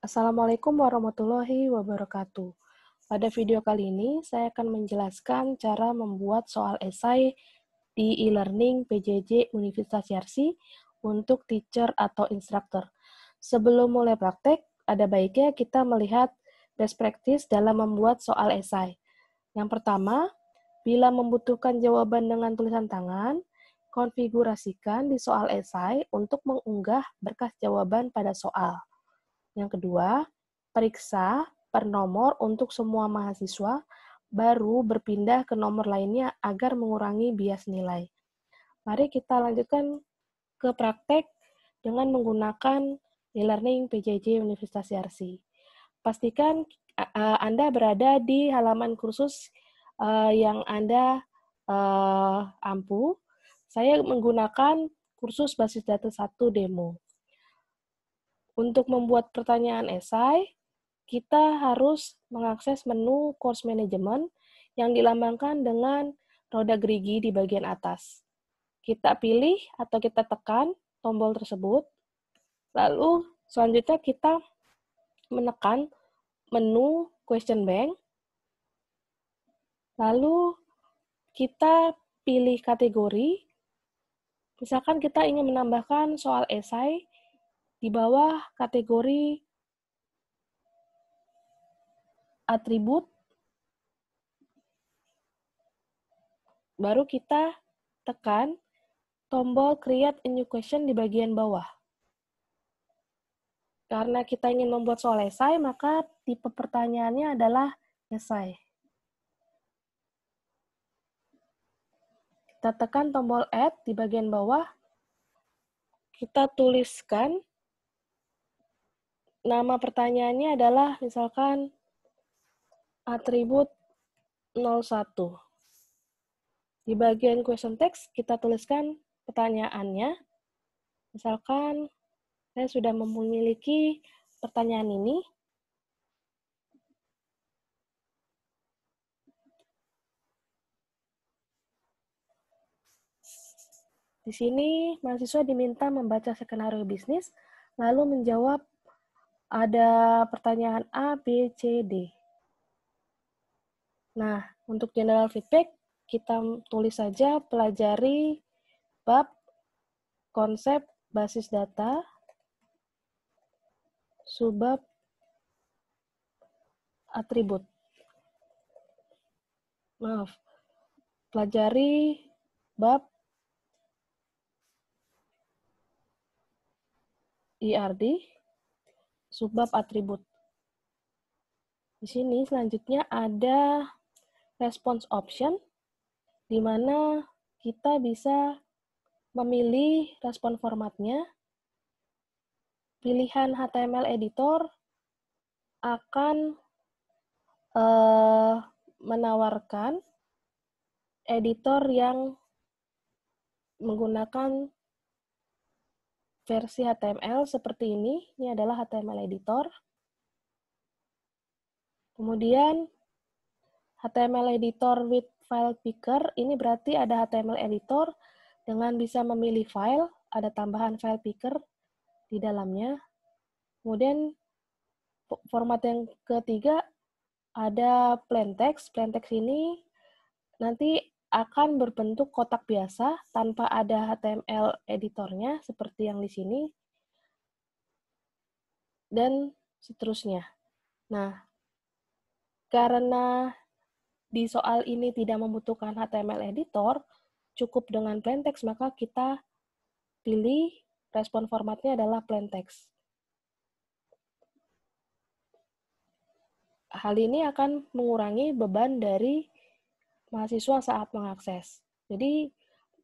Assalamualaikum warahmatullahi wabarakatuh. Pada video kali ini, saya akan menjelaskan cara membuat soal esai di e-learning PJJ Universitas Yarsi untuk teacher atau instructor. Sebelum mulai praktek, ada baiknya kita melihat best practice dalam membuat soal esai. Yang pertama, bila membutuhkan jawaban dengan tulisan tangan, konfigurasikan di soal esai untuk mengunggah berkas jawaban pada soal. Yang kedua, periksa per nomor untuk semua mahasiswa, baru berpindah ke nomor lainnya agar mengurangi bias nilai. Mari kita lanjutkan ke praktek dengan menggunakan e-learning PJJ Universitas Yarsi. Pastikan Anda berada di halaman kursus yang Anda ampu. Saya menggunakan kursus basis data 1 demo. Untuk membuat pertanyaan esai, kita harus mengakses menu course management yang dilambangkan dengan roda gerigi di bagian atas. Kita pilih atau kita tekan tombol tersebut, lalu selanjutnya kita menekan menu question bank, lalu kita pilih kategori, misalkan kita ingin menambahkan soal esai di bawah kategori atribut, baru kita tekan tombol create a new question di bagian bawah. Karena kita ingin membuat soal esai, maka tipe pertanyaannya adalah esai. Kita tekan tombol add di bagian bawah, kita tuliskan nama pertanyaannya adalah misalkan atribut 01. Di bagian question text, kita tuliskan pertanyaannya. Misalkan, saya sudah memiliki pertanyaan ini. Di sini, mahasiswa diminta membaca skenario bisnis, lalu menjawab ada pertanyaan A, B, C, D. Nah, untuk general feedback, kita tulis saja pelajari bab konsep basis data, subbab atribut. Pelajari bab IRD, subbab atribut. Di sini selanjutnya ada response option, di mana kita bisa memilih respon formatnya. Pilihan HTML editor akan menawarkan editor yang menggunakan versi HTML seperti ini. Ini adalah HTML editor. Kemudian HTML editor with file picker, ini berarti ada HTML editor dengan bisa memilih file, ada tambahan file picker di dalamnya. Kemudian format yang ketiga ada plain text. Plain text ini nanti akan berbentuk kotak biasa tanpa ada HTML editornya seperti yang di sini dan seterusnya. Nah, karena di soal ini tidak membutuhkan HTML editor, cukup dengan plain text, maka kita pilih respon formatnya adalah plain text. Hal ini akan mengurangi beban dari mahasiswa saat mengakses. Jadi,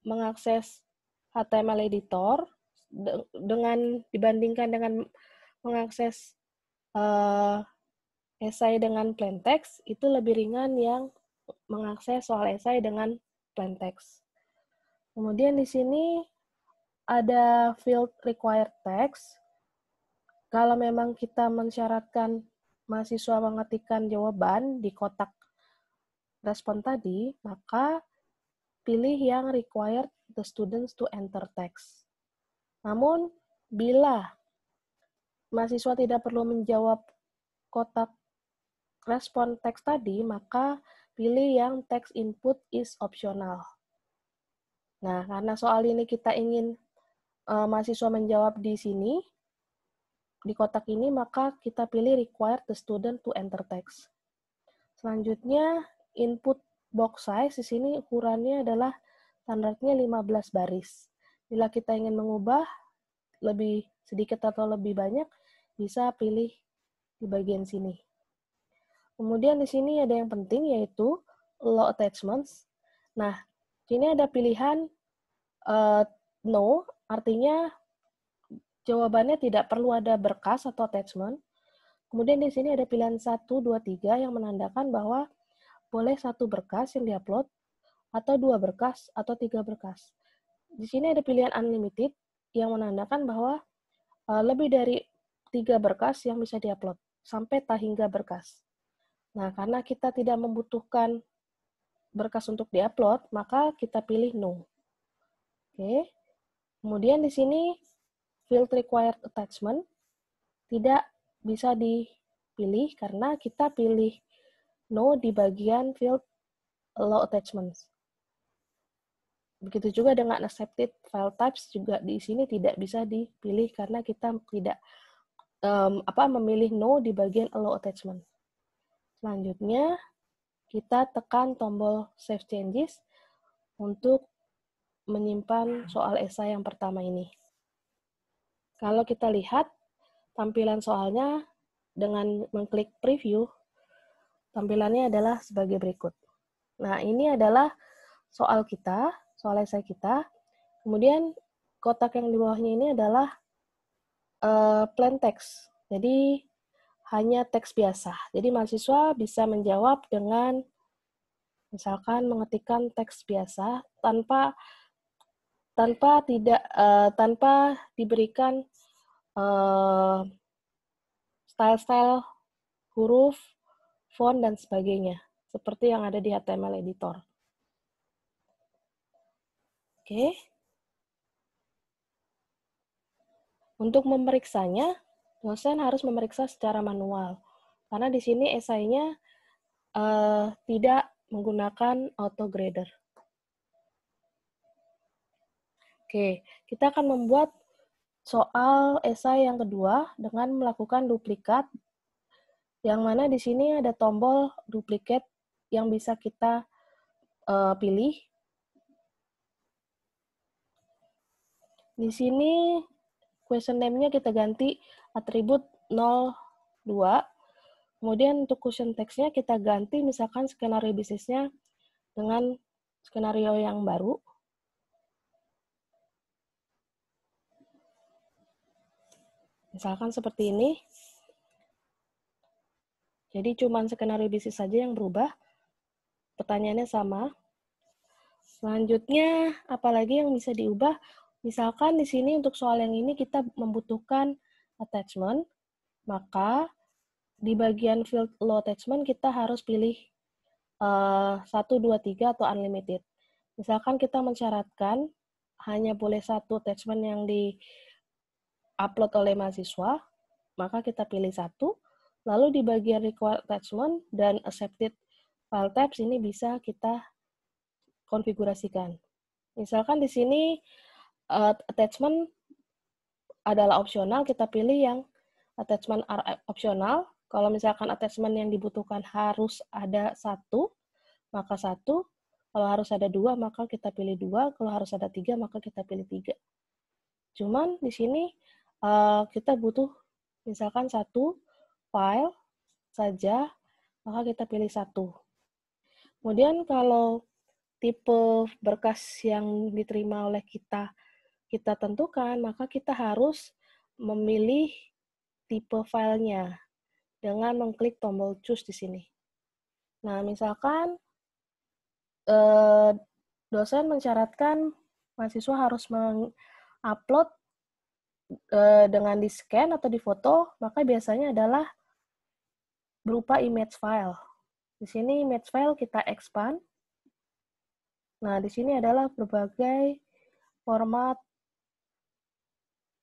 mengakses HTML editor dibandingkan dengan mengakses esai dengan plain text, itu lebih ringan yang mengakses soal esai dengan plain text. Kemudian di sini ada field required text. Kalau memang kita mensyaratkan mahasiswa mengetikkan jawaban di kotak respon tadi, maka pilih yang required the students to enter text. Namun, bila mahasiswa tidak perlu menjawab kotak respon teks tadi, maka pilih yang text input is optional. Nah, karena soal ini kita ingin mahasiswa menjawab di sini, di kotak ini, maka kita pilih require the student to enter text. Selanjutnya, input box size di sini ukurannya adalah standarnya 15 baris. Bila kita ingin mengubah lebih sedikit atau lebih banyak, bisa pilih di bagian sini. Kemudian di sini ada yang penting, yaitu allow attachments. Nah, sini ada pilihan no, artinya jawabannya tidak perlu ada berkas atau attachment. Kemudian di sini ada pilihan 1, 2, 3 yang menandakan bahwa boleh 1 berkas yang diupload, atau 2 berkas, atau 3 berkas. Di sini ada pilihan unlimited yang menandakan bahwa lebih dari 3 berkas yang bisa diupload, sampai tak hingga berkas. Nah, karena kita tidak membutuhkan berkas untuk diupload, maka kita pilih no. Oke. Kemudian di sini field required attachment tidak bisa dipilih karena kita pilih no di bagian field allow attachments. Begitu juga dengan accepted file types juga di sini tidak bisa dipilih karena kita tidak memilih no di bagian allow attachment. Selanjutnya kita tekan tombol save changes untuk menyimpan soal esai yang pertama ini. Kalau kita lihat tampilan soalnya dengan mengklik preview, tampilannya adalah sebagai berikut. Nah, ini adalah soal kita, soal esai kita. Kemudian kotak yang di bawahnya ini adalah plain text. Jadi hanya teks biasa. Jadi mahasiswa bisa menjawab dengan misalkan mengetikkan teks biasa tanpa diberikan style-style huruf, font, dan sebagainya, seperti yang ada di HTML editor. Oke. Untuk memeriksanya, dosen harus memeriksa secara manual, karena di sini esainya tidak menggunakan autograder. Oke, kita akan membuat soal esai yang kedua dengan melakukan duplikat, yang mana di sini ada tombol duplicate yang bisa kita pilih. Di sini question name-nya kita ganti atribut 02. Kemudian untuk question text-nya kita ganti misalkan skenario bisnisnya dengan skenario yang baru. Misalkan seperti ini. Jadi cuma skenario bisnis saja yang berubah. Pertanyaannya sama. Selanjutnya, apalagi yang bisa diubah? Misalkan di sini untuk soal yang ini kita membutuhkan attachment, maka di bagian field allow attachment kita harus pilih 1, 2, 3 atau unlimited. Misalkan kita mensyaratkan hanya boleh 1 attachment yang di-upload oleh mahasiswa, maka kita pilih 1. Lalu di bagian required attachment dan accepted file types ini bisa kita konfigurasikan. Misalkan di sini attachment adalah opsional, kita pilih yang attachment are optional. Kalau misalkan attachment yang dibutuhkan harus ada 1, maka 1. Kalau harus ada 2, maka kita pilih 2. Kalau harus ada 3, maka kita pilih 3. Cuman di sini kita butuh misalkan 1 file saja, maka kita pilih 1. Kemudian kalau tipe berkas yang diterima oleh kita tentukan, maka kita harus memilih tipe filenya dengan mengklik tombol choose di sini. Nah, misalkan dosen mensyaratkan mahasiswa harus mengupload dengan di-scan atau di-foto, maka biasanya adalah berupa image file. Di sini image file kita expand. Nah, di sini adalah berbagai format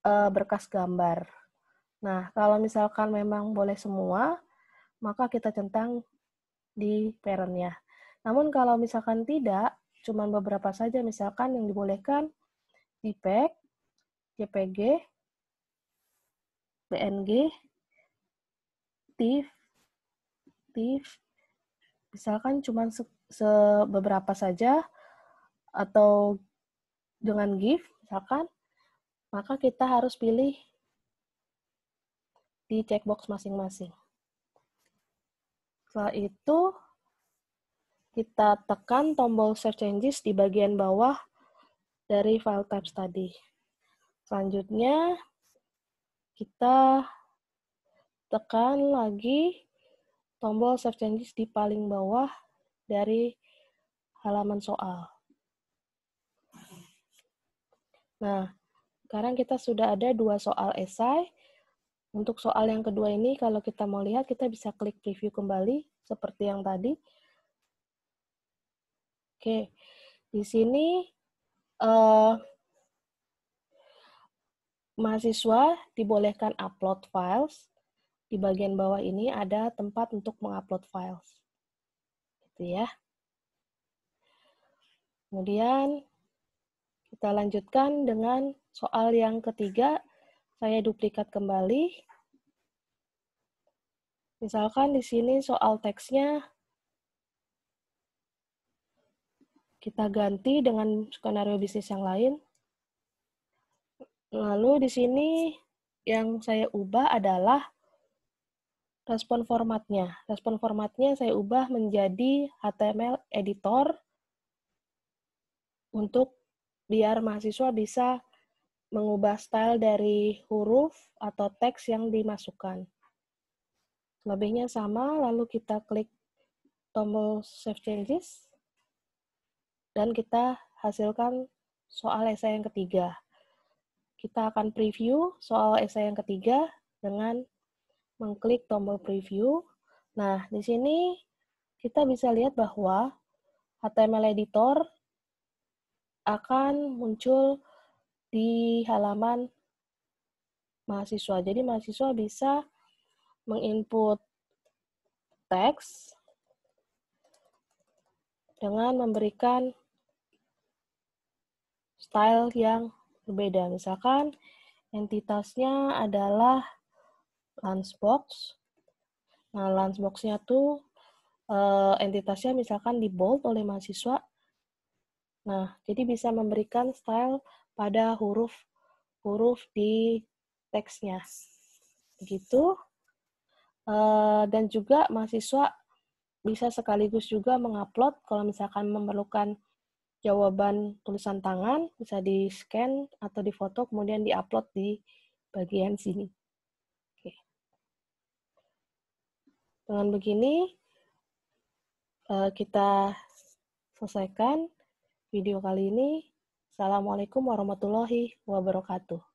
berkas gambar. Nah, kalau misalkan memang boleh semua, maka kita centang di parent-nya. Namun kalau misalkan tidak, cuma beberapa saja misalkan yang dibolehkan JPEG, JPG, PNG, TIFF, TIFF, misalkan cuma beberapa saja, atau dengan GIF, misalkan, maka kita harus pilih di checkbox masing-masing. Setelah itu, kita tekan tombol Save Changes di bagian bawah dari file types tadi. Selanjutnya, kita tekan lagi tombol Save Changes di paling bawah dari halaman soal. Nah, sekarang kita sudah ada 2 soal esai. Untuk soal yang kedua ini, kalau kita mau lihat, kita bisa klik preview kembali, seperti yang tadi. Oke, di sini mahasiswa dibolehkan upload files. Di bagian bawah ini ada tempat untuk mengupload files. Gitu ya. Kemudian kita lanjutkan dengan soal yang ketiga. Saya duplikat kembali. Misalkan di sini soal teksnya kita ganti dengan skenario bisnis yang lain. Lalu di sini yang saya ubah adalah respon formatnya. Respon formatnya saya ubah menjadi HTML editor untuk biar mahasiswa bisa mengubah style dari huruf atau teks yang dimasukkan. Lebihnya sama, lalu kita klik tombol Save Changes, dan kita hasilkan soal esai yang ketiga. Kita akan preview soal esai yang ketiga dengan mengklik tombol preview. Nah, di sini kita bisa lihat bahwa HTML editor akan muncul di halaman mahasiswa. Jadi mahasiswa bisa menginput teks dengan memberikan style yang berbeda. Misalkan entitasnya adalah Lunchbox. Nah, Lunchbox-nya tuh entitasnya misalkan di bold oleh mahasiswa. Nah, jadi bisa memberikan style pada huruf di teksnya. Begitu. Dan juga mahasiswa bisa sekaligus juga mengupload kalau misalkan memerlukan jawaban tulisan tangan, bisa di-scan atau di-foto, kemudian di-upload di bagian sini. Oke. Dengan begini, kita selesaikan video kali ini. Assalamualaikum warahmatullahi wabarakatuh.